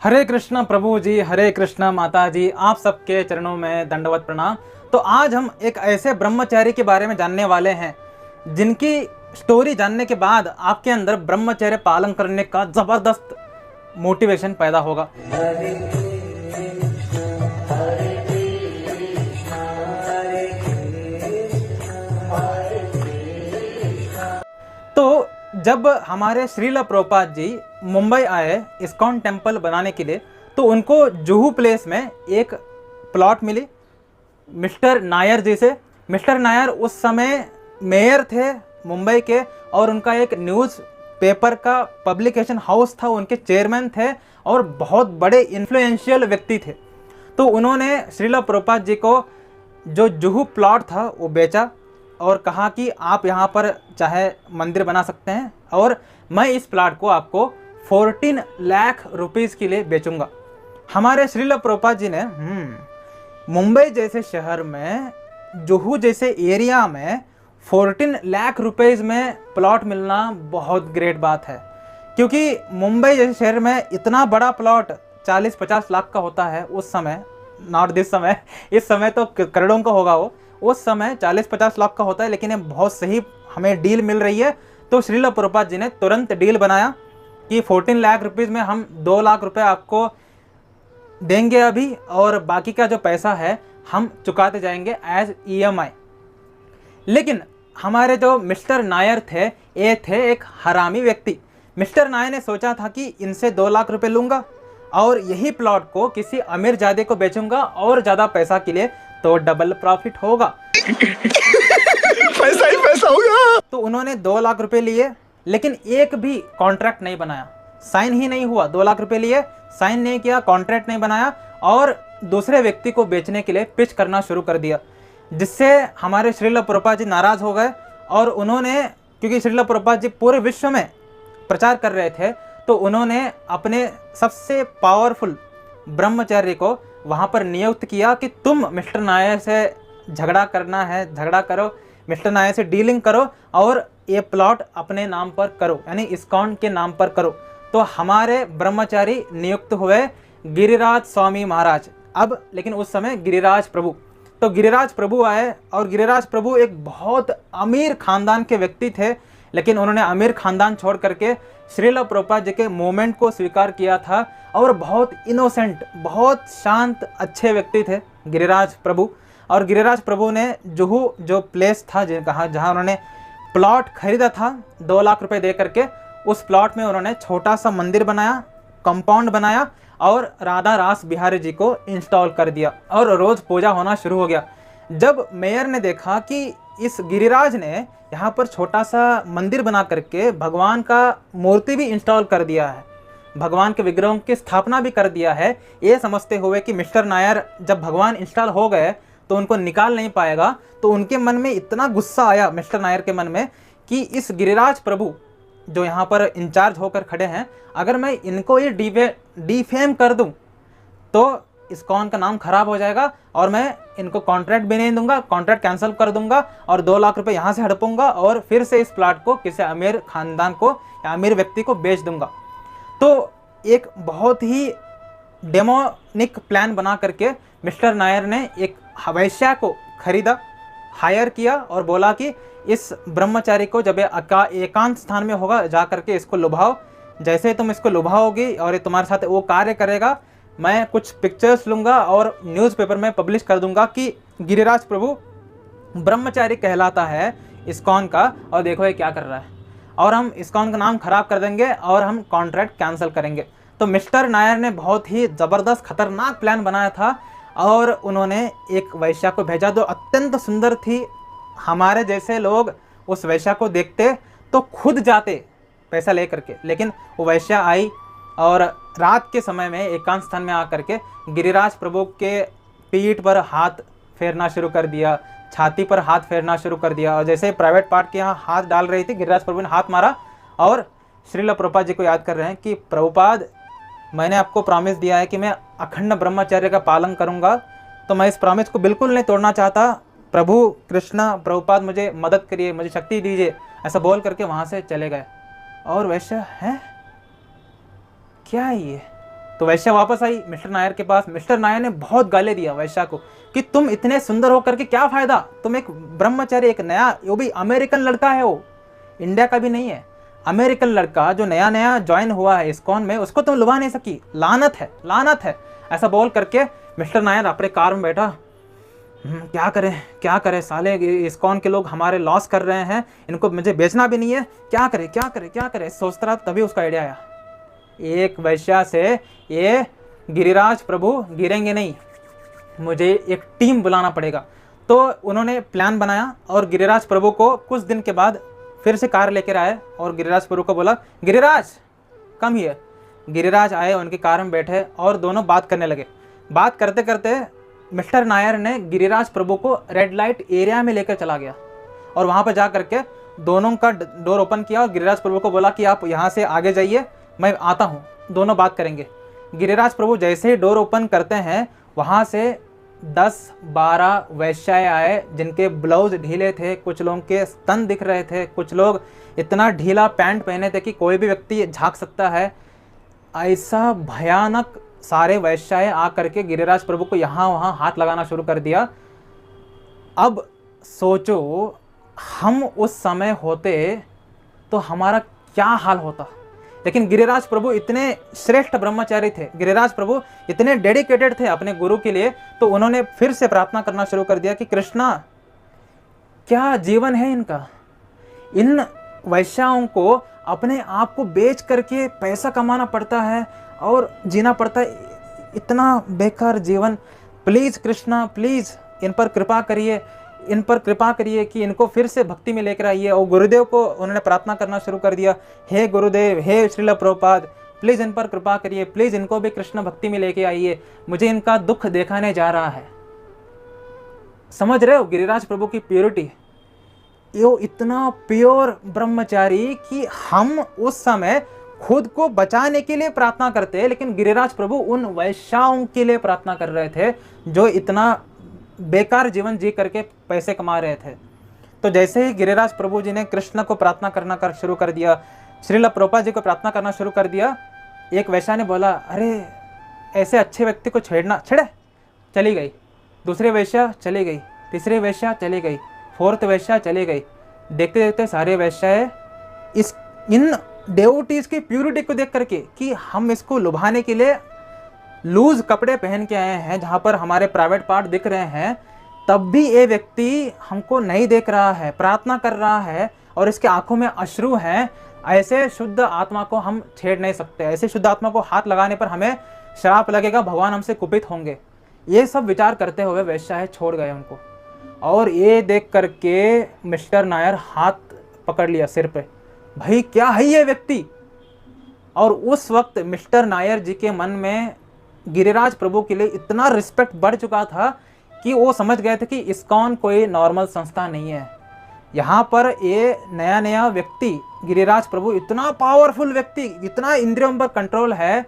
हरे कृष्णा प्रभु जी, हरे कृष्णा माता जी, आप सबके चरणों में दंडवत प्रणाम। तो आज हम एक ऐसे ब्रह्मचारी के बारे में जानने वाले हैं जिनकी स्टोरी जानने के बाद आपके अंदर ब्रह्मचर्य पालन करने का ज़बरदस्त मोटिवेशन पैदा होगा। तो जब हमारे श्रील प्रभुपाद जी मुंबई आए इस्कॉन टेम्पल बनाने के लिए, तो उनको जुहू प्लेस में एक प्लॉट मिली मिस्टर नायर जी से। मिस्टर नायर उस समय मेयर थे मुंबई के और उनका एक न्यूज़ पेपर का पब्लिकेशन हाउस था, उनके चेयरमैन थे और बहुत बड़े इन्फ्लुएंशियल व्यक्ति थे। तो उन्होंने श्रील प्रभुपाद जी को जो जुहू प्लॉट था वो बेचा और कहा कि आप यहाँ पर चाहे मंदिर बना सकते हैं और मैं इस प्लॉट को आपको 14 लाख रुपीस के लिए बेचूंगा। हमारे श्रील प्रभुपाद जी ने मुंबई जैसे शहर में, जुहू जैसे एरिया में 14 लाख रुपीस में प्लॉट मिलना बहुत ग्रेट बात है, क्योंकि मुंबई जैसे शहर में इतना बड़ा प्लॉट 40-50 लाख का होता है उस समय, नॉट दिस समय, इस समय तो करोड़ों का होगा वो, उस समय 40-50 लाख का होता है। लेकिन ये बहुत सही हमें डील मिल रही है। तो श्रील प्रभुपाद जी ने तुरंत डील बनाया कि 14 लाख रुपीस में हम 2 लाख रुपए आपको देंगे अभी, और बाकी का जो पैसा है हम चुकाते जाएंगे एज EMI। लेकिन हमारे जो मिस्टर नायर थे, ये थे एक हरामी व्यक्ति। मिस्टर नायर ने सोचा था कि इनसे 2 लाख रुपए लूँगा और यही प्लॉट को किसी अमीर जादे को बेचूंगा और ज़्यादा पैसा के लिए, तो डबल प्रॉफिट होगा। पैसा ही पैसा होगा। तो उन्होंने 2 लाख रुपए लिए, लेकिन एक भी कॉन्ट्रैक्ट नहीं बनाया, साइन ही नहीं हुआ। 2 लाख रुपए लिए, साइन नहीं किया, कॉन्ट्रैक्ट नहीं बनाया और दूसरे व्यक्ति को बेचने के लिए पिच करना शुरू कर दिया, जिससे हमारे श्रील प्रभुपाद जी नाराज़ हो गए। और उन्होंने, क्योंकि श्रील प्रभुपाद जी पूरे विश्व में प्रचार कर रहे थे, तो उन्होंने अपने सबसे पावरफुल ब्रह्मचारी को वहाँ पर नियुक्त किया कि तुम मिस्टर नायर से झगड़ा करना है, झगड़ा करो, मिस्टर नायर से डीलिंग करो और ये प्लॉट अपने नाम पर करो, यानी इस्कॉन के नाम पर करो। तो हमारे ब्रह्मचारी नियुक्त हुए गिरिराज स्वामी महाराज। अब लेकिन उस समय गिरिराज प्रभु, तो गिरिराज प्रभु आए और गिरिराज प्रभु एक बहुत अमीर खानदान के व्यक्ति थे, लेकिन उन्होंने अमीर खानदान छोड़ करके श्रील प्रभुपाद जी के मूवमेंट को स्वीकार किया था और बहुत इनोसेंट, बहुत शांत, अच्छे व्यक्ति थे गिरिराज प्रभु। और गिरिराज प्रभु ने जुहू जो प्लेस था जहाँ उन्होंने प्लॉट खरीदा था 2 लाख रुपए दे करके, उस प्लॉट में उन्होंने छोटा सा मंदिर बनाया, कंपाउंड बनाया और राधा रास बिहारी जी को इंस्टॉल कर दिया और रोज़ पूजा होना शुरू हो गया। जब मेयर ने देखा कि इस गिरिराज ने यहाँ पर छोटा सा मंदिर बना करके भगवान का मूर्ति भी इंस्टॉल कर दिया है, भगवान के विग्रहों की स्थापना भी कर दिया है, ये समझते हुए कि मिस्टर नायर जब भगवान इंस्टॉल हो गए तो उनको निकाल नहीं पाएगा, तो उनके मन में इतना गुस्सा आया मिस्टर नायर के मन में कि इस गिरिराज प्रभु जो यहाँ पर इंचार्ज होकर खड़े हैं, अगर मैं इनको ये डिफेम कर दूँ तो इस्कॉन का नाम खराब हो जाएगा और मैं इनको कॉन्ट्रैक्ट भी नहीं दूंगा, कॉन्ट्रैक्ट कैंसिल कर दूंगा और 2 लाख रुपए यहाँ से हड़पूंगा और फिर से इस प्लॉट को किसी अमीर खानदान को या अमीर व्यक्ति को बेच दूंगा। तो एक बहुत ही डेमोनिक प्लान बना करके मिस्टर नायर ने एक हवैश्या को खरीदा, हायर किया और बोला कि इस ब्रह्मचारी को जब एकांत स्थान में होगा जा करके इसको लुभाओ, जैसे तुम इसको लुभाओगी और ये तुम्हारे साथ वो कार्य करेगा, मैं कुछ पिक्चर्स लूँगा और न्यूज़पेपर में पब्लिश कर दूंगा कि गिरिराज प्रभु ब्रह्मचारी कहलाता है इस्कॉन का, और देखो ये क्या कर रहा है, और हम इस्कॉन का नाम खराब कर देंगे और हम कॉन्ट्रैक्ट कैंसिल करेंगे। तो मिस्टर नायर ने बहुत ही ज़बरदस्त खतरनाक प्लान बनाया था और उन्होंने एक वैश्या को भेजा जो अत्यंत सुंदर थी। हमारे जैसे लोग उस वैश्या को देखते तो खुद जाते पैसा ले करके, लेकिन वो वैश्या आई और रात के समय में एकांत स्थान में आकर के गिरिराज प्रभु के पीठ पर हाथ फेरना शुरू कर दिया, छाती पर हाथ फेरना शुरू कर दिया, और जैसे प्राइवेट पार्ट के यहाँ हाथ डाल रही थी, गिरिराज प्रभु ने हाथ मारा और श्रील प्रभुपाद जी को याद कर रहे हैं कि प्रभुपाद, मैंने आपको प्रॉमिस दिया है कि मैं अखंड ब्रह्मचर्य का पालन करूंगा, तो मैं इस प्रॉमिस को बिल्कुल नहीं तोड़ना चाहता। प्रभु कृष्णा, प्रभुपाद मुझे मदद करिए, मुझे शक्ति दीजिए, ऐसा बोल करके वहाँ से चले गए। और वैसे है क्या ये, तो वैश्या वापस आई मिस्टर नायर के पास। मिस्टर नायर ने बहुत गाली दिया वैश्या को कि तुम इतने सुंदर होकर के क्या फायदा, तुम एक ब्रह्मचारी, एक नया, वो भी अमेरिकन लड़का है, वो इंडिया का भी नहीं है, अमेरिकन लड़का जो नया नया ज्वाइन हुआ है इस्कॉन में, उसको तुम लुभा नहीं सकी, लानत है, लानत है। ऐसा बोल करके मिस्टर नायर अपने कार में बैठा, क्या करें साले, इस्कॉन के लोग हमारे लॉस कर रहे हैं, इनको मुझे बेचना भी नहीं है, क्या करे सोचता रहा। तभी उसका आइडिया आया, एक वैश्या से ये गिरिराज प्रभु गिरेंगे नहीं, मुझे एक टीम बुलाना पड़ेगा। तो उन्होंने प्लान बनाया और गिरिराज प्रभु को कुछ दिन के बाद फिर से कार लेकर आए और गिरिराज प्रभु को बोला, गिरिराज कम हियर। गिरिराज आए, उनकी कार में बैठे और दोनों बात करने लगे। बात करते करते मिस्टर नायर ने गिरिराज प्रभु को रेड लाइट एरिया में लेकर चला गया और वहाँ पर जा करके दोनों का डोर ओपन किया और गिरिराज प्रभु को बोला कि आप यहाँ से आगे जाइए, मैं आता हूँ, दोनों बात करेंगे। गिरिराज प्रभु जैसे ही डोर ओपन करते हैं, वहाँ से 10-12 वैश्याएँ आए जिनके ब्लाउज ढीले थे, कुछ लोगों के स्तन दिख रहे थे, कुछ लोग इतना ढीला पैंट पहने थे कि कोई भी व्यक्ति झांक सकता है। ऐसा भयानक सारे वैश्याएँ आ करके गिरिराज प्रभु को यहाँ वहाँ हाथ लगाना शुरू कर दिया। अब सोचो हम उस समय होते तो हमारा क्या हाल होता। लेकिन गिरिराज प्रभु इतने श्रेष्ठ ब्रह्मचारी थे, गिरिराज प्रभु इतने डेडिकेटेड थे अपने गुरु के लिए, तो उन्होंने फिर से प्रार्थना करना शुरू कर दिया कि कृष्णा, क्या जीवन है इनका, इन वैश्याओं को अपने आप को बेच करके पैसा कमाना पड़ता है और जीना पड़ता है, इतना बेकार जीवन। प्लीज़ कृष्णा, प्लीज़ इन पर कृपा करिए, इन पर कृपा करिए कि इनको फिर से भक्ति में लेकर आइए। और गुरुदेव को उन्होंने प्रार्थना करना शुरू कर दिया, हे गुरुदेव, हे श्रील प्रभुपाद, प्लीज़ इन पर कृपा करिए, प्लीज़ इनको भी कृष्ण भक्ति में लेके आइए, मुझे इनका दुख दिखाने जा रहा है। समझ रहे हो गिरिराज प्रभु की प्योरिटी, ये इतना प्योर ब्रह्मचारी कि हम उस समय खुद को बचाने के लिए प्रार्थना करते हैं, लेकिन गिरिराज प्रभु उन वैश्याओं के लिए प्रार्थना कर रहे थे जो इतना बेकार जीवन जी करके पैसे कमा रहे थे। तो जैसे ही गिरिराज प्रभु जी ने कृष्ण को प्रार्थना करना शुरू कर दिया, श्रील प्रभुपाद जी को प्रार्थना करना शुरू कर दिया, एक वैश्या ने बोला, अरे ऐसे अच्छे व्यक्ति को छेड़े, चली गई। दूसरी वैश्या चली गई, तीसरी वैश्या चली गई, फोर्थ वैश्या चली गई। देखते देखते सारे वैश्याएँ इन डेवोटीज़ की प्यूरिटी को देख करके कि हम इसको लुभाने के लिए लूज कपड़े पहन के आए हैं जहाँ पर हमारे प्राइवेट पार्ट दिख रहे हैं, तब भी ये व्यक्ति हमको नहीं देख रहा है, प्रार्थना कर रहा है और इसके आंखों में अश्रु हैं, ऐसे शुद्ध आत्मा को हम छेड़ नहीं सकते, ऐसे शुद्ध आत्मा को हाथ लगाने पर हमें श्राप लगेगा, भगवान हमसे कुपित होंगे। ये सब विचार करते हुए वैश्याएँ छोड़ गए उनको। और ये देख करके मिस्टर नायर हाथ पकड़ लिया सिर पे, भाई क्या है ये व्यक्ति। और उस वक्त मिस्टर नायर जी के मन में गिरिराज प्रभु के लिए इतना रिस्पेक्ट बढ़ चुका था कि वो समझ गए थे कि इस्कॉन कोई नॉर्मल संस्था नहीं है। यहाँ पर ये नया नया व्यक्ति गिरिराज प्रभु इतना पावरफुल व्यक्ति, इतना इंद्रियों पर कंट्रोल है,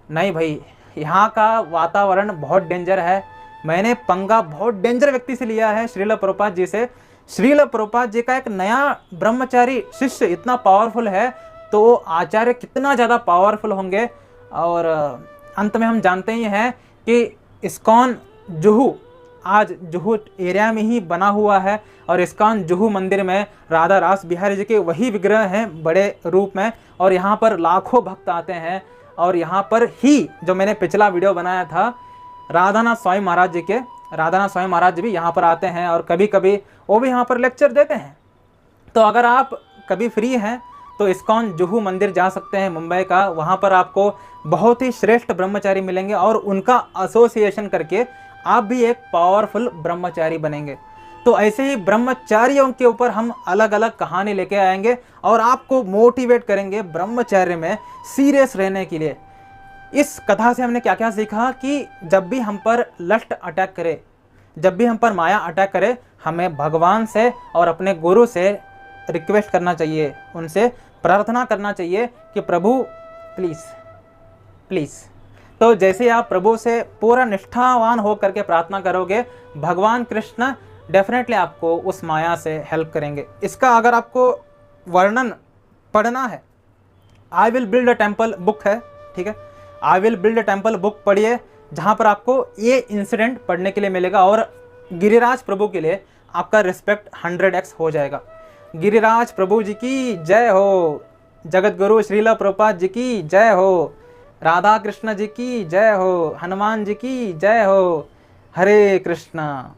नहीं भाई यहाँ का वातावरण बहुत डेंजर है। मैंने पंगा बहुत डेंजर व्यक्ति से लिया है, श्रील प्रभुपाद जी से। श्रील प्रभुपाद जी का एक नया ब्रह्मचारी शिष्य इतना पावरफुल है, तो आचार्य कितना ज़्यादा पावरफुल होंगे। और अंत में हम जानते ही हैं कि इस्कॉन जुहू आज जुहू एरिया में ही बना हुआ है और इस्कॉन जुहू मंदिर में राधा रास बिहारी जी के वही विग्रह हैं बड़े रूप में, और यहाँ पर लाखों भक्त आते हैं। और यहाँ पर ही जो मैंने पिछला वीडियो बनाया था राधानाथ स्वामी महाराज जी के, राधानाथ स्वामी महाराज जी भी यहाँ पर आते हैं और कभी कभी वो भी यहाँ पर लेक्चर देते हैं। तो अगर आप कभी फ्री हैं तो इस्कॉन जुहू मंदिर जा सकते हैं मुंबई का, वहाँ पर आपको बहुत ही श्रेष्ठ ब्रह्मचारी मिलेंगे और उनका एसोसिएशन करके आप भी एक पावरफुल ब्रह्मचारी बनेंगे। तो ऐसे ही ब्रह्मचारियों के ऊपर हम अलग अलग कहानी लेके आएंगे और आपको मोटिवेट करेंगे ब्रह्मचर्य में सीरियस रहने के लिए। इस कथा से हमने क्या क्या सीखा कि जब भी हम पर लस्ट अटैक करे, जब भी हम पर माया अटैक करे, हमें भगवान से और अपने गुरु से रिक्वेस्ट करना चाहिए, उनसे प्रार्थना करना चाहिए कि प्रभु प्लीज़ प्लीज़। तो जैसे आप प्रभु से पूरा निष्ठावान हो करके प्रार्थना करोगे, भगवान कृष्ण डेफिनेटली आपको उस माया से हेल्प करेंगे। इसका अगर आपको वर्णन पढ़ना है, I will build a temple book है, ठीक है, I will build temple book पढ़िए, जहाँ पर आपको ये इंसिडेंट पढ़ने के लिए मिलेगा और गिरिराज प्रभु के लिए आपका रिस्पेक्ट 100x हो जाएगा। गिरिराज प्रभु जी की जय हो, जगत गुरु श्रीला प्रभुपाद जी की जय हो, राधा कृष्ण जी की जय हो, हनुमान जी की जय हो। हरे कृष्णा।